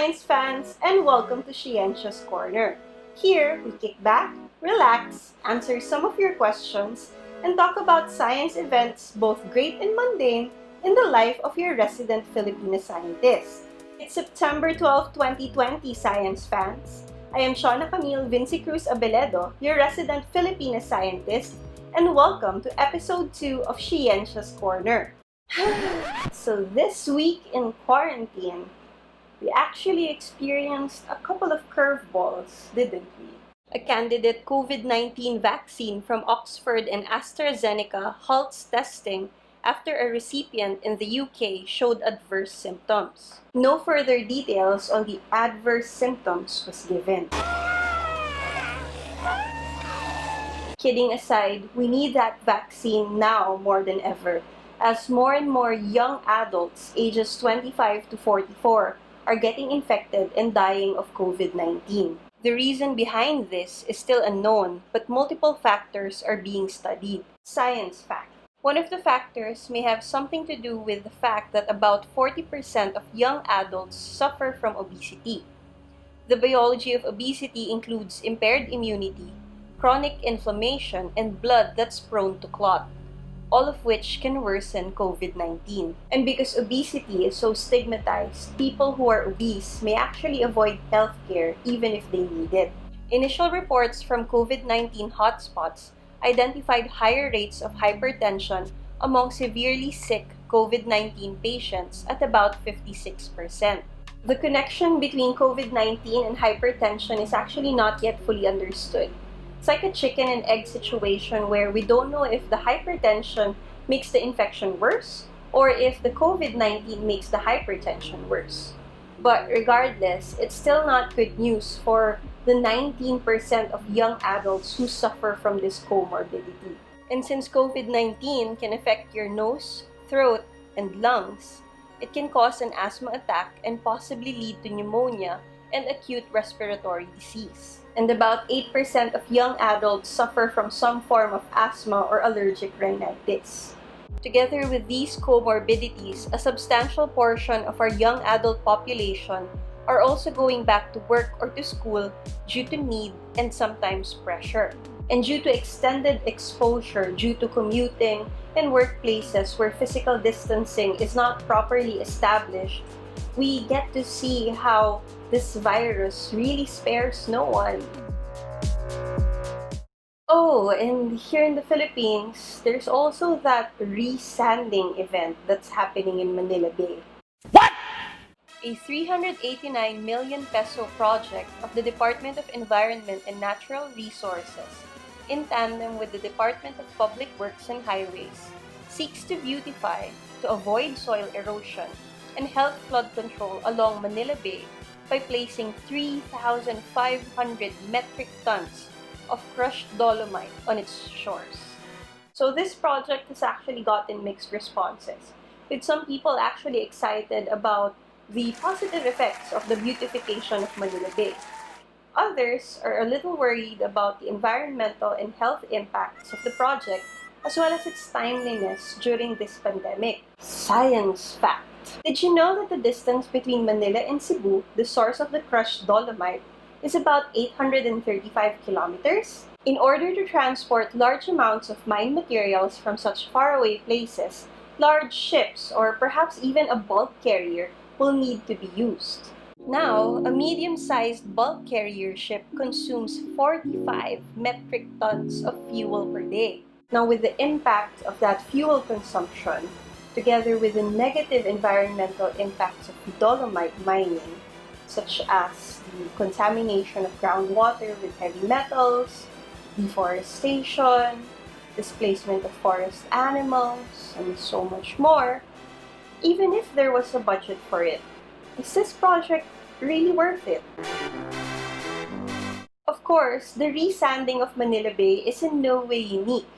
science fans, and welcome to SHE-ensya's Corner. Here, we kick back, relax, answer some of your questions, and talk about science events, both great and mundane, in the life of your resident Filipino scientist. It's September 12, 2020, science fans. I am Shauna Camille Vinci Cruz Abeledo, your resident Filipino scientist, and welcome to episode 2 of SHE-ensya's Corner. So this week in quarantine, we actually experienced a couple of curveballs, didn't we? A candidate COVID-19 vaccine from Oxford and AstraZeneca halts testing after a recipient in the UK showed adverse symptoms. No further details on the adverse symptoms was given. Kidding aside, we need that vaccine now more than ever, as more and more young adults ages 25 to 44 are getting infected and dying of COVID-19. The reason behind this is still unknown, but multiple factors are being studied. Science fact. One of the factors may have something to do with the fact that about 40% of young adults suffer from obesity. The biology of obesity includes impaired immunity, chronic inflammation, and blood that's prone to clot, all of which can worsen COVID-19. And because obesity is so stigmatized, people who are obese may actually avoid healthcare even if they need it. Initial reports from COVID-19 hotspots identified higher rates of hypertension among severely sick COVID-19 patients at about 56%. The connection between COVID-19 and hypertension is actually not yet fully understood. It's like a chicken and egg situation where we don't know if the hypertension makes the infection worse or if the COVID-19 makes the hypertension worse. But regardless, it's still not good news for the 19% of young adults who suffer from this comorbidity. And since COVID-19 can affect your nose, throat, and lungs, it can cause an asthma attack and possibly lead to pneumonia and acute respiratory disease. And about 8% of young adults suffer from some form of asthma or allergic rhinitis. Together with these comorbidities, a substantial portion of our young adult population are also going back to work or to school due to need and sometimes pressure. And due to extended exposure due to commuting and workplaces where physical distancing is not properly established, we get to see how this virus really spares no one. Oh, and here in the Philippines, there's also that re-sanding event that's happening in Manila Bay. What? A 389 million peso project of the Department of Environment and Natural Resources, in tandem with the Department of Public Works and Highways, seeks to beautify, to avoid soil erosion, and help flood control along Manila Bay by placing 3,500 metric tons of crushed dolomite on its shores. So this project has actually gotten mixed responses, with some people actually excited about the positive effects of the beautification of Manila Bay. Others are a little worried about the environmental and health impacts of the project, as well as its timeliness during this pandemic. Science fact. Did you know that the distance between Manila and Cebu, the source of the crushed dolomite, is about 835 kilometers? In order to transport large amounts of mined materials from such faraway places, large ships or perhaps even a bulk carrier will need to be used. Now, a medium-sized bulk carrier ship consumes 45 metric tons of fuel per day. Now, with the impact of that fuel consumption, together with the negative environmental impacts of dolomite mining, such as the contamination of groundwater with heavy metals, deforestation, displacement of forest animals, and so much more, even if there was a budget for it, is this project really worth it? Of course, the re-sanding of Manila Bay is in no way unique.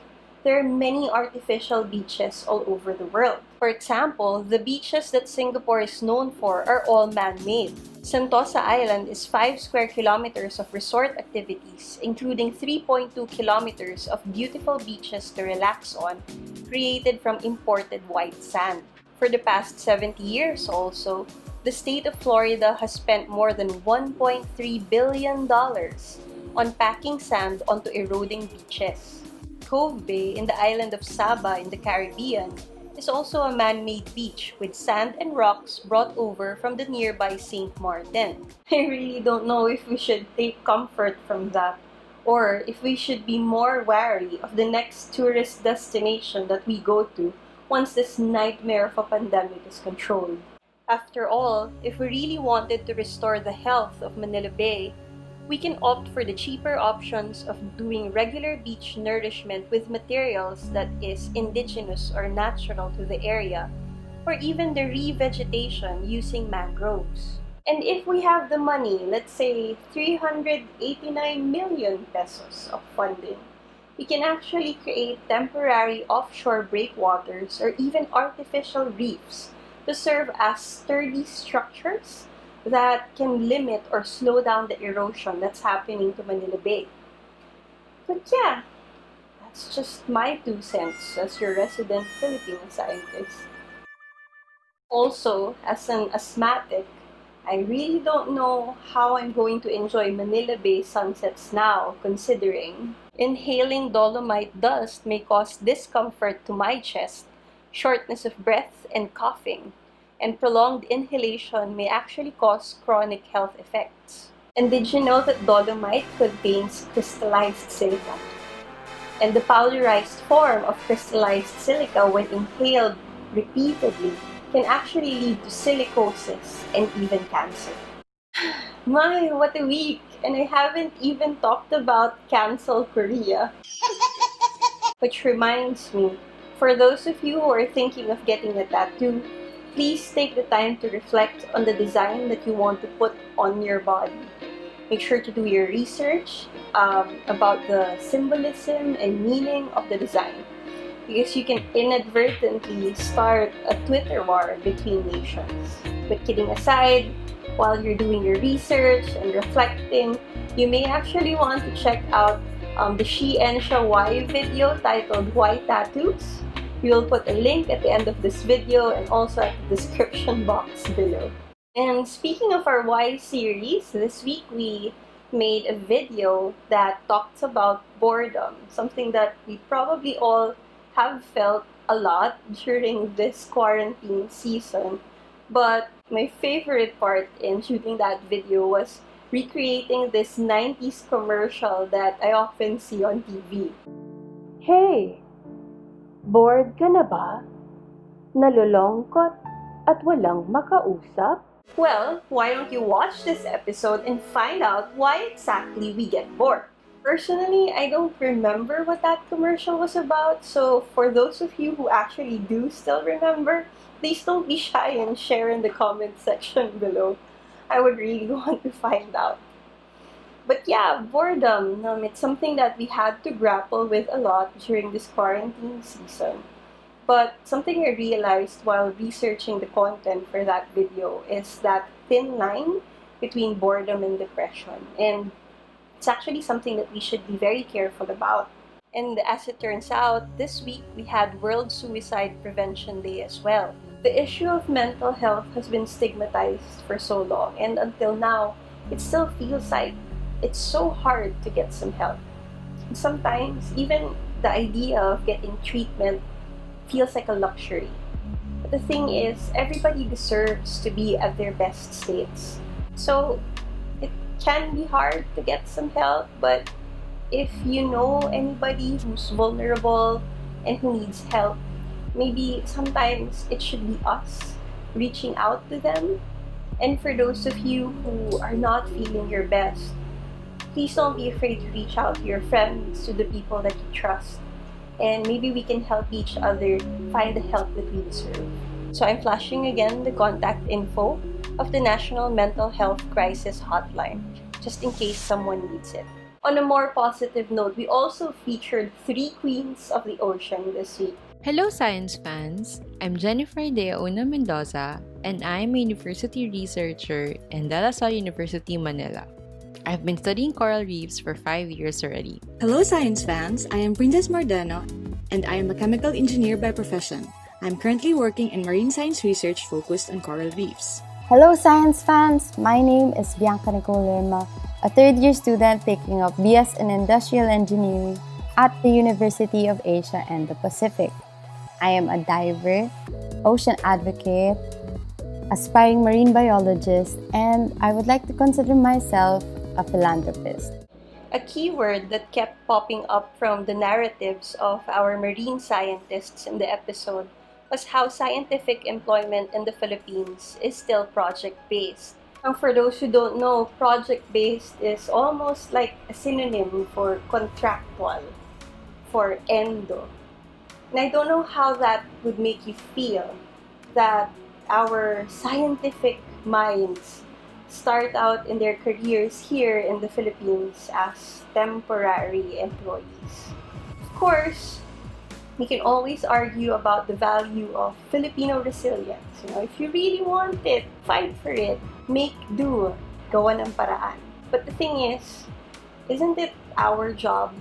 There are many artificial beaches all over the world. For example, the beaches that Singapore is known for are all man-made. Sentosa Island is 5 square kilometers of resort activities, including 3.2 kilometers of beautiful beaches to relax on, created from imported white sand. For the past 70 years also, the state of Florida has spent more than $1.3 billion on packing sand onto eroding beaches. Cove Bay in the island of Saba in the Caribbean is also a man-made beach with sand and rocks brought over from the nearby St. Martin. I really don't know if we should take comfort from that or if we should be more wary of the next tourist destination that we go to once this nightmare of a pandemic is controlled. After all, if we really wanted to restore the health of Manila Bay, we can opt for the cheaper options of doing regular beach nourishment with materials that is indigenous or natural to the area, or even the revegetation using mangroves. And if we have the money, let's say 389 million pesos of funding, we can actually create temporary offshore breakwaters or even artificial reefs to serve as sturdy structures that can limit or slow down the erosion that's happening to Manila Bay. But yeah, that's just my 2 cents as your resident Filipino scientist. Also, as an asthmatic, I really don't know how I'm going to enjoy Manila Bay sunsets now, considering inhaling Dolomite dust may cause discomfort to my chest, shortness of breath, and coughing, and prolonged inhalation may actually cause chronic health effects. And did you know that dolomite contains crystallized silica? And the powderized form of crystallized silica, when inhaled repeatedly, can actually lead to silicosis and even cancer. My, what a week! And I haven't even talked about cancel Korea. Which reminds me, for those of you who are thinking of getting a tattoo, please take the time to reflect on the design that you want to put on your body. Make sure to do your research about the symbolism and meaning of the design, because you can inadvertently start a Twitter war between nations. But kidding aside, while you're doing your research and reflecting, you may actually want to check out the SHE-ensya Why video titled Why Tattoos. We will put a link at the end of this video and also at the description box below. And speaking of our Why series, this week we made a video that talks about boredom, something that we probably all have felt a lot during this quarantine season. But my favorite part in shooting that video was recreating this 90s commercial that I often see on TV. Hey! Bored ka na ba? Nalulungkot at walang makausap? Well, why don't you watch this episode and find out why exactly we get bored? Personally, I don't remember what that commercial was about, so for those of you who actually do still remember, please don't be shy and share in the comment section below. I would really want to find out. But yeah, boredom, it's something that we had to grapple with a lot during this quarantine season. But something I realized while researching the content for that video is that thin line between boredom and depression. And it's actually something that we should be very careful about. And as it turns out, this week we had World Suicide Prevention Day as well. The issue of mental health has been stigmatized for so long, and until now, it still feels like it's so hard to get some help. And sometimes, even the idea of getting treatment feels like a luxury. But the thing is, everybody deserves to be at their best states. So, it can be hard to get some help, but if you know anybody who's vulnerable and who needs help, maybe sometimes it should be us reaching out to them. And for those of you who are not feeling your best, please don't be afraid to reach out to your friends, to the people that you trust. And maybe we can help each other find the help that we deserve. So I'm flashing again the contact info of the National Mental Health Crisis Hotline, just in case someone needs it. On a more positive note, we also featured 3 queens of the ocean this week. Hello science fans! I'm Jennifer Deauna Mendoza and I'm a university researcher in De La Salle University, Manila. I've been studying coral reefs for 5 years already. Hello science fans! I am Princess Mardano and I am a chemical engineer by profession. I'm currently working in marine science research focused on coral reefs. Hello science fans! My name is Bianca Nicole Lerma, a third-year student taking up BS in Industrial Engineering at the University of Asia and the Pacific. I am a diver, ocean advocate, aspiring marine biologist, and I would like to consider myself a philanthropist. A keyword that kept popping up from the narratives of our marine scientists in the episode was how scientific employment in the Philippines is still project-based. And for those who don't know, project-based is almost like a synonym for contractual, for endo. And I don't know how that would make you feel, that our scientific minds start out in their careers here in the Philippines as temporary employees. Of course, we can always argue about the value of Filipino resilience. If you really want it, fight for it. Make do. Gawa ng paraan. But the thing is, isn't it our job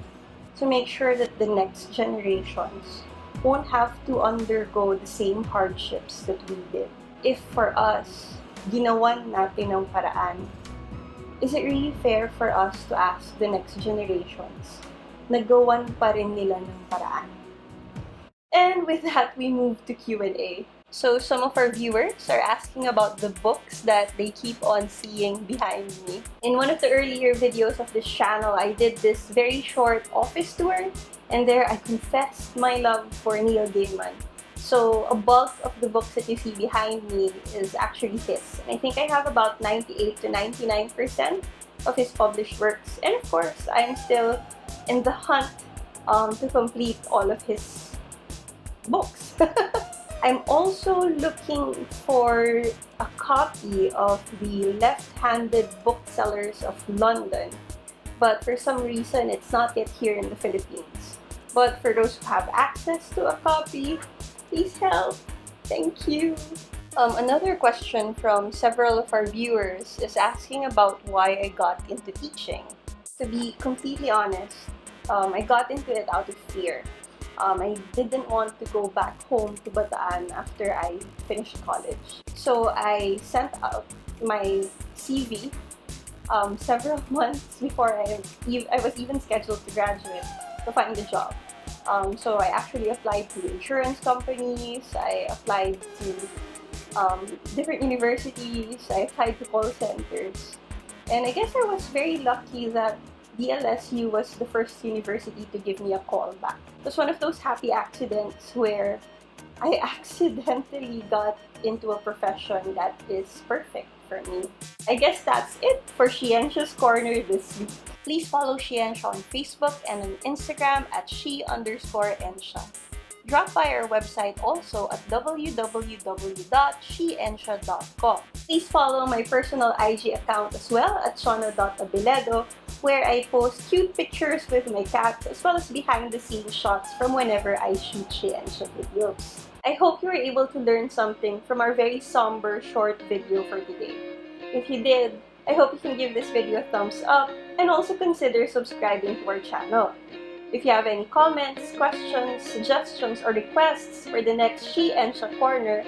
to make sure that the next generations won't have to undergo the same hardships that we did? If for us, ginawan natin ng paraan, is it really fair for us to ask the next generations na gawan pa rin nila ng paraan? And with that, we move to Q&A. So some of our viewers are asking about the books that they keep on seeing behind me. In one of the earlier videos of this channel, I did this very short office tour, and there I confessed my love for Neil Gaiman. So a bulk of the books that you see behind me is actually his. And I think I have about 98 to 99% of his published works. And of course, I'm still in the hunt to complete all of his books. I'm also looking for a copy of the Left-Handed Booksellers of London, but for some reason it's not yet here in the Philippines. But for those who have access to a copy, please help. Thank you. Another question from several of our viewers is asking about why I got into teaching. To be completely honest, I got into it out of fear. I didn't want to go back home to Bataan after I finished college. So I sent out my CV several months before I was even scheduled to graduate to find a job. So I actually applied to insurance companies, I applied to different universities, I applied to call centers. And I guess I was very lucky that DLSU was the first university to give me a call back. It was one of those happy accidents where I accidentally got into a profession that is perfect for me. I guess that's it for SHE-ensya's Corner this week. Please follow SHE-ensya on Facebook and on Instagram at @she_ensya. Drop by our website also at www.sheensya.com. Please follow my personal IG account as well at shona.abiledo, where I post cute pictures with my cats as well as behind-the-scenes shots from whenever I shoot SHE-ensya videos. I hope you were able to learn something from our very somber short video for today. If you did, I hope you can give this video a thumbs up and also consider subscribing to our channel. If you have any comments, questions, suggestions, or requests for the next SHE-ensya Corner,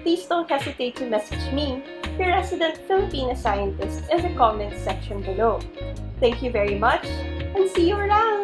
please don't hesitate to message me, your resident Filipina scientist, in the comments section below. Thank you very much, and see you around!